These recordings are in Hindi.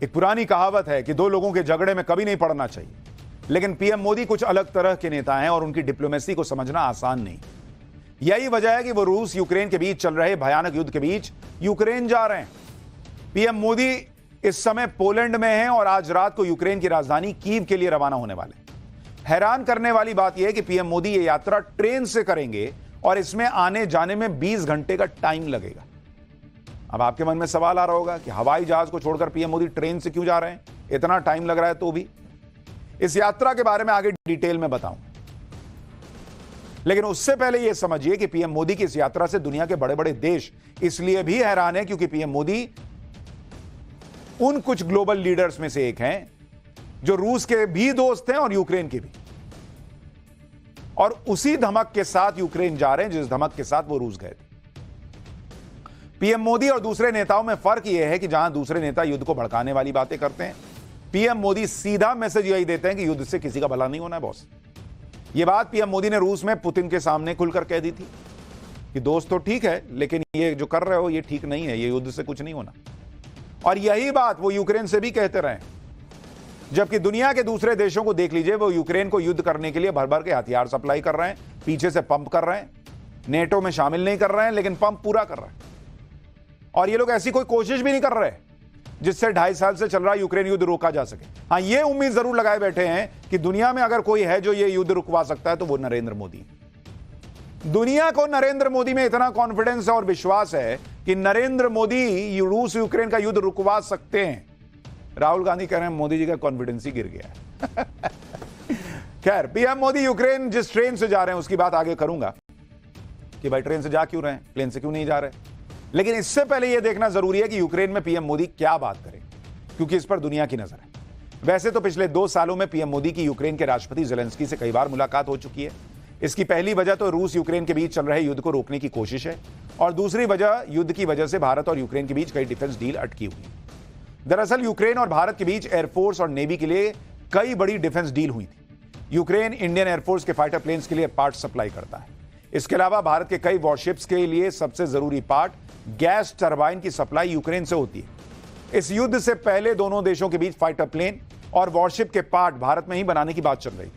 एक पुरानी कहावत है कि दो लोगों के झगड़े में कभी नहीं पड़ना चाहिए, लेकिन पीएम मोदी कुछ अलग तरह के नेता हैं और उनकी डिप्लोमेसी को समझना आसान नहीं। यही वजह है कि वो रूस यूक्रेन के बीच चल रहे भयानक युद्ध के बीच यूक्रेन जा रहे हैं। पीएम मोदी इस समय पोलैंड में हैं और आज रात को यूक्रेन की राजधानी कीव के लिए रवाना होने वाले। हैरान करने वाली बात यह है कि पीएम मोदी ये यात्रा ट्रेन से करेंगे और इसमें आने जाने में 20 घंटे का टाइम लगेगा। अब आपके मन में सवाल आ रहा होगा कि हवाई जहाज को छोड़कर पीएम मोदी ट्रेन से क्यों जा रहे हैं, इतना टाइम लग रहा है तो भी। इस यात्रा के बारे में आगे डिटेल में बताऊं, लेकिन उससे पहले यह समझिए कि पीएम मोदी की इस यात्रा से दुनिया के बड़े बड़े देश इसलिए भी हैरान है क्योंकि पीएम मोदी उन कुछ ग्लोबल लीडर्स में से एक हैं जो रूस के भी दोस्त हैं और यूक्रेन के भी, और उसी धमक के साथ यूक्रेन जा रहे हैं जिस धमक के साथ वो रूस गए थे। पीएम मोदी और दूसरे नेताओं में फर्क यह है कि जहां दूसरे नेता युद्ध को भड़काने वाली बातें करते हैं, पीएम मोदी सीधा मैसेज यही देते हैं कि युद्ध से किसी का भला नहीं होना है बॉस। यह बात पीएम मोदी ने रूस में पुतिन के सामने खुलकर कह दी थी कि दोस्त तो ठीक है, लेकिन ये जो कर रहे हो ये ठीक नहीं है, ये युद्ध से कुछ नहीं होना। और यही बात वो यूक्रेन से भी कहते रहे, जबकि दुनिया के दूसरे देशों को देख लीजिए, वो यूक्रेन को युद्ध करने के लिए भर भर के हथियार सप्लाई कर रहे हैं, पीछे से पंप कर रहे हैं, नेटो में शामिल नहीं कर रहे हैं लेकिन पंप पूरा कर रहे हैं। और ये लोग ऐसी कोई कोशिश भी नहीं कर रहे जिससे 2.5 साल से चल रहा यूक्रेन युद्ध रोका जा सके। हां, ये उम्मीद जरूर लगाए बैठे हैं कि दुनिया में अगर कोई है जो ये युद्ध रुकवा सकता है तो वो नरेंद्र मोदी। दुनिया को नरेंद्र मोदी में इतना कॉन्फिडेंस और विश्वास है कि नरेंद्र मोदी रूस यूक्रेन का युद्ध रुकवा सकते हैं। राहुल गांधी कह रहे हैं मोदी जी का कॉन्फिडेंस ही गिर गया है। खैर, पीएम मोदी यूक्रेन जिस ट्रेन से जा रहे हैं उसकी बात आगे करूंगा कि भाई ट्रेन से जा क्यों रहे हैं, प्लेन से क्यों नहीं जा रहे। लेकिन इससे पहले यह देखना जरूरी है कि यूक्रेन में पीएम मोदी क्या बात करें, क्योंकि इस पर दुनिया की नजर है। वैसे तो पिछले 2 सालों में पीएम मोदी की यूक्रेन के राष्ट्रपति ज़ेलेंस्की से कई बार मुलाकात हो चुकी है। इसकी पहली वजह तो रूस यूक्रेन के बीच चल रहे युद्ध को रोकने की कोशिश है, और दूसरी वजह युद्ध की वजह से भारत और यूक्रेन के बीच कई डिफेंस डील अटकी हुई है। दरअसल यूक्रेन और भारत के बीच एयरफोर्स और नेवी के लिए कई बड़ी डिफेंस डील हुई थी। यूक्रेन इंडियन एयरफोर्स के फाइटर प्लेन्स के लिए पार्ट सप्लाई करता है। इसके अलावा भारत के कई वॉरशिप्स के लिए सबसे जरूरी पार्ट गैस टरबाइन की सप्लाई यूक्रेन से होती है। इस युद्ध से पहले दोनों देशों के बीच फाइटर प्लेन और वॉरशिप के पार्ट भारत में ही बनाने की बात चल रही थी।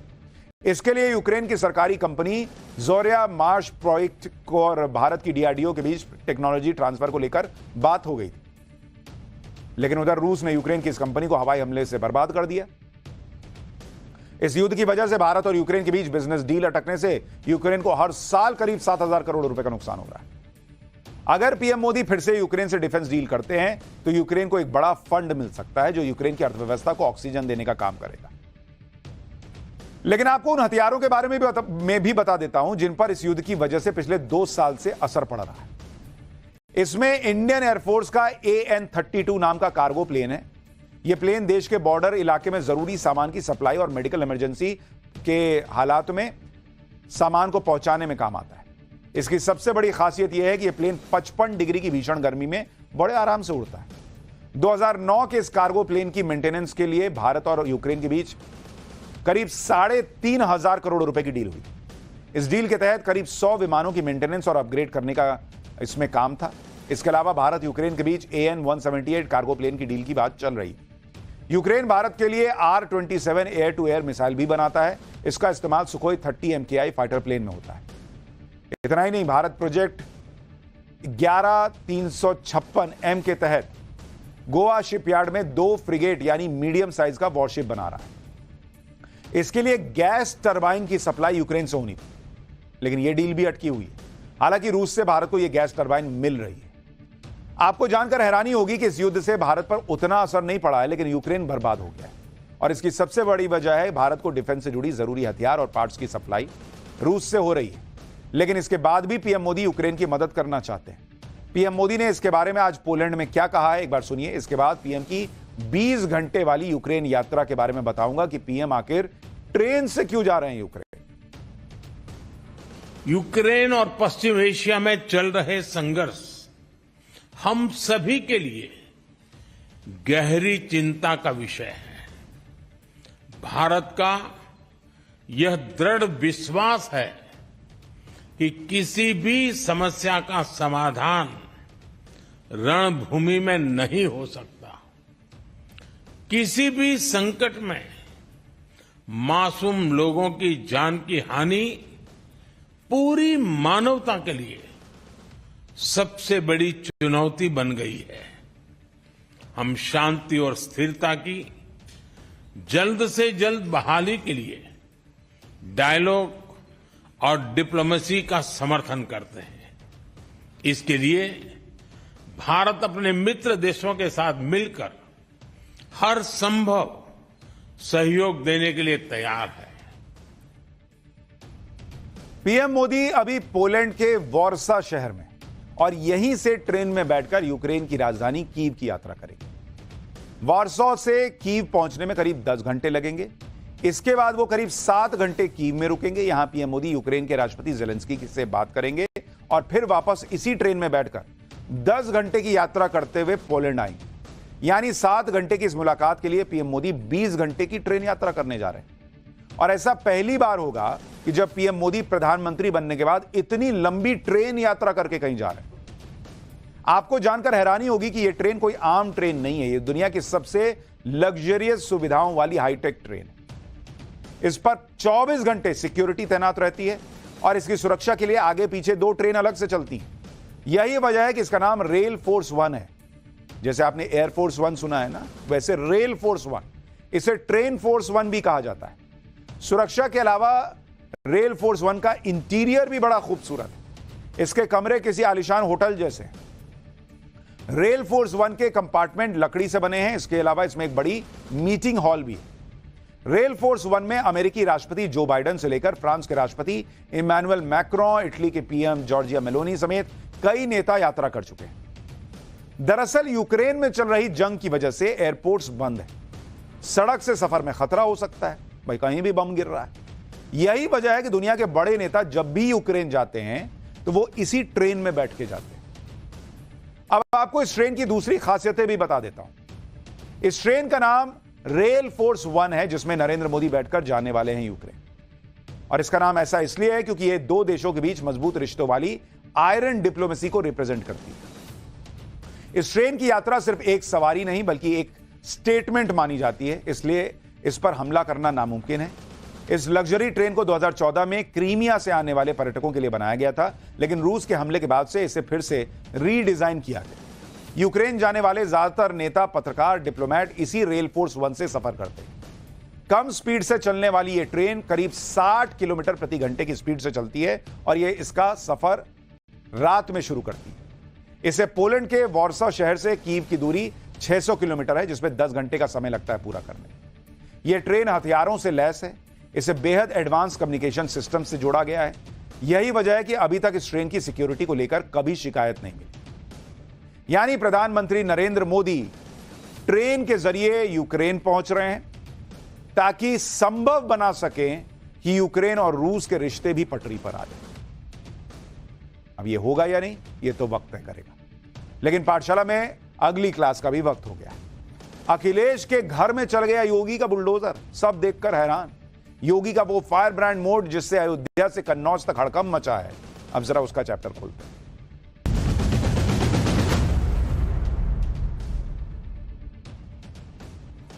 इसके लिए यूक्रेन की सरकारी कंपनी जोरिया मार्श प्रोजेक्ट को और भारत की डीआरडीओ के बीच टेक्नोलॉजी ट्रांसफर को लेकर बात हो गई थी, लेकिन उधर रूस ने यूक्रेन की इस कंपनी को हवाई हमले से बर्बाद कर दिया। इस युद्ध की वजह से भारत और यूक्रेन के बीच बिजनेस डील अटकने से यूक्रेन को हर साल करीब 7,000 करोड़ रुपए का नुकसान हो रहा है। अगर पीएम मोदी फिर से यूक्रेन से डिफेंस डील करते हैं तो यूक्रेन को एक बड़ा फंड मिल सकता है जो यूक्रेन की अर्थव्यवस्था को ऑक्सीजन देने का काम करेगा। लेकिन आपको उन हथियारों के बारे में भी बता देता हूं जिन पर इस युद्ध की वजह से पिछले 2 साल से असर पड़ रहा है। इसमें इंडियन एयरफोर्स का AN-32 नाम का कार्गो प्लेन है। यह प्लेन देश के बॉर्डर इलाके में जरूरी सामान की सप्लाई और मेडिकल इमरजेंसी के हालात में सामान को पहुंचाने में काम आता है। इसकी सबसे बड़ी खासियत यह है कि यह प्लेन 55 डिग्री की भीषण गर्मी में बड़े आराम से उड़ता है। 2009 के इस कार्गो प्लेन की मेंटेनेंस के लिए भारत और यूक्रेन के बीच करीब 3,500 करोड़ रुपए की डील हुई। इस डील के तहत करीब 100 विमानों की मेंटेनेंस और अपग्रेड करने का इसमें काम था। इसके अलावा भारत यूक्रेन के बीच AN-178 कार्गो प्लेन की डील की बात चल रही। यूक्रेन भारत के लिए R-27 air to air missile भी बनाता है। इसका इस्तेमाल सुखोई 30 MKI फाइटर प्लेन में होता है। इतना ही नहीं, भारत प्रोजेक्ट 11356M के तहत गोवा शिपयार्ड में 2 फ्रिगेट यानी मीडियम साइज का वॉरशिप बना रहा है। इसके लिए गैस टरबाइन की सप्लाई यूक्रेन से होनी थी, लेकिन यह डील भी अटकी हुई है। हालांकि रूस से भारत को यह गैस टरबाइन मिल रही है। आपको जानकर हैरानी होगी कि इस युद्ध से भारत पर उतना असर नहीं पड़ा है, लेकिन यूक्रेन बर्बाद हो गया है। और इसकी सबसे बड़ी वजह है भारत को डिफेंस से जुड़ी जरूरी हथियार और पार्ट्स की सप्लाई रूस से हो रही है। लेकिन इसके बाद भी पीएम मोदी यूक्रेन की मदद करना चाहते हैं। पीएम मोदी ने इसके बारे में आज पोलैंड में क्या कहा है, एक बार सुनिए। इसके बाद पीएम की 20 घंटे वाली यूक्रेन यात्रा के बारे में बताऊंगा कि पीएम आखिर ट्रेन से क्यों जा रहे हैं यूक्रेन और पश्चिम एशिया में चल रहे संघर्ष हम सभी के लिए गहरी चिंता का विषय है। भारत का यह दृढ़ विश्वास है कि किसी भी समस्या का समाधान रणभूमि में नहीं हो सकता। किसी भी संकट में मासूम लोगों की जान की हानि पूरी मानवता के लिए सबसे बड़ी चुनौती बन गई है। हम शांति और स्थिरता की जल्द से जल्द बहाली के लिए डायलॉग और डिप्लोमेसी का समर्थन करते हैं। इसके लिए भारत अपने मित्र देशों के साथ मिलकर हर संभव सहयोग देने के लिए तैयार है। पीएम मोदी अभी पोलैंड के वॉर्सा शहर में और यहीं से ट्रेन में बैठकर यूक्रेन की राजधानी कीव की यात्रा करेंगे। वॉर्सो से कीव पहुंचने में करीब 10 घंटे लगेंगे। इसके बाद वो करीब 7 घंटे कीव में रुकेंगे। यहां पीएम मोदी यूक्रेन के राष्ट्रपति जेलेंस्की से बात करेंगे और फिर वापस इसी ट्रेन में बैठकर 10 घंटे की यात्रा करते हुए पोलैंड आएंगे। यानी 7 घंटे की इस मुलाकात के लिए पीएम मोदी 20 घंटे की ट्रेन यात्रा करने जा रहे हैं। और ऐसा पहली बार होगा कि जब पीएम मोदी प्रधानमंत्री बनने के बाद इतनी लंबी ट्रेन यात्रा करके कहीं जा रहे हैं। आपको जानकर हैरानी होगी कि यह ट्रेन कोई आम ट्रेन नहीं है। यह दुनिया की सबसे लग्जरियस सुविधाओं वाली हाईटेक ट्रेन है। इस पर 24 घंटे सिक्योरिटी तैनात रहती है और इसकी सुरक्षा के लिए आगे पीछे 2 ट्रेन अलग से चलती हैं। यही वजह है कि इसका नाम रेल फोर्स 1 है। जैसे आपने एयरफोर्स 1 सुना है ना, वैसे रेल फोर्स 1, इसे ट्रेन फोर्स 1 भी कहा जाता है। सुरक्षा के अलावा रेल फोर्स 1 का इंटीरियर भी बड़ा खूबसूरत है। इसके कमरे किसी आलीशान होटल जैसे हैं। रेल फोर्स 1 के कंपार्टमेंट लकड़ी से बने हैं। इसके अलावा इसमें एक बड़ी मीटिंग हॉल भी है। रेल फोर्स 1 में अमेरिकी राष्ट्रपति जो बाइडेन से लेकर फ्रांस के राष्ट्रपति इमैनुअल मैक्रोन, इटली के पीएम जॉर्जिया मेलोनी समेत कई नेता यात्रा कर चुके हैं। दरअसल यूक्रेन में चल रही जंग की वजह से एयरपोर्ट्स बंद है। सड़क से सफर में खतरा हो सकता है, भाई कहीं भी बम गिर रहा है। यही वजह है कि दुनिया के बड़े नेता जब भी यूक्रेन जाते हैं तो वो इसी ट्रेन में बैठ के जाते हैं। अब आपको इस ट्रेन की दूसरी खासियतें भी बता देता हूं। इस ट्रेन का नाम रेल फोर्स 1 है, जिसमें नरेंद्र मोदी बैठकर जाने वाले हैं यूक्रेन। और इसका नाम ऐसा इसलिए है क्योंकि यह 2 देशों के बीच मजबूत रिश्तों वाली आयरन डिप्लोमेसी को रिप्रेजेंट करती है। इस ट्रेन की यात्रा सिर्फ एक सवारी नहीं बल्कि एक स्टेटमेंट मानी जाती है, इसलिए इस पर हमला करना नामुमकिन है। इस लग्जरी ट्रेन को 2014 में क्रीमिया से आने वाले पर्यटकों के लिए बनाया गया था, लेकिन रूस के हमले के बाद से इसे फिर से रीडिजाइन किया गया। यूक्रेन जाने वाले ज्यादातर नेता, पत्रकार, डिप्लोमेट इसी रेल फोर्स 1 से सफर करते हैं। कम स्पीड से चलने वाली यह ट्रेन करीब 60 किलोमीटर प्रति घंटे की स्पीड से चलती है और यह इसका सफर रात में शुरू करती है। इसे पोलैंड के वॉर्सा शहर से कीव की दूरी 600 किलोमीटर है, जिसमें 10 घंटे का समय लगता है पूरा करने में। यह ट्रेन हथियारों से लैस है। इसे बेहद एडवांस कम्युनिकेशन सिस्टम से जोड़ा गया है। यही वजह है कि अभी तक इस ट्रेन की सिक्योरिटी को लेकर कभी शिकायत नहीं मिली। यानी प्रधानमंत्री नरेंद्र मोदी ट्रेन के जरिए यूक्रेन पहुंच रहे हैं ताकि संभव बना सकें कि यूक्रेन और रूस के रिश्ते भी पटरी पर आ जाए। अब यह होगा या नहीं, यह तो वक्त तय करेगा। लेकिन पाठशाला में अगली क्लास का भी वक्त हो गया। अखिलेश के घर में चल गया योगी का बुलडोजर, सब देखकर हैरान। योगी का वो फायर ब्रांड मोड जिससे अयोध्या से कन्नौज तक हड़कंप मचा है, अब जरा उसका चैप्टर खोलते हैं।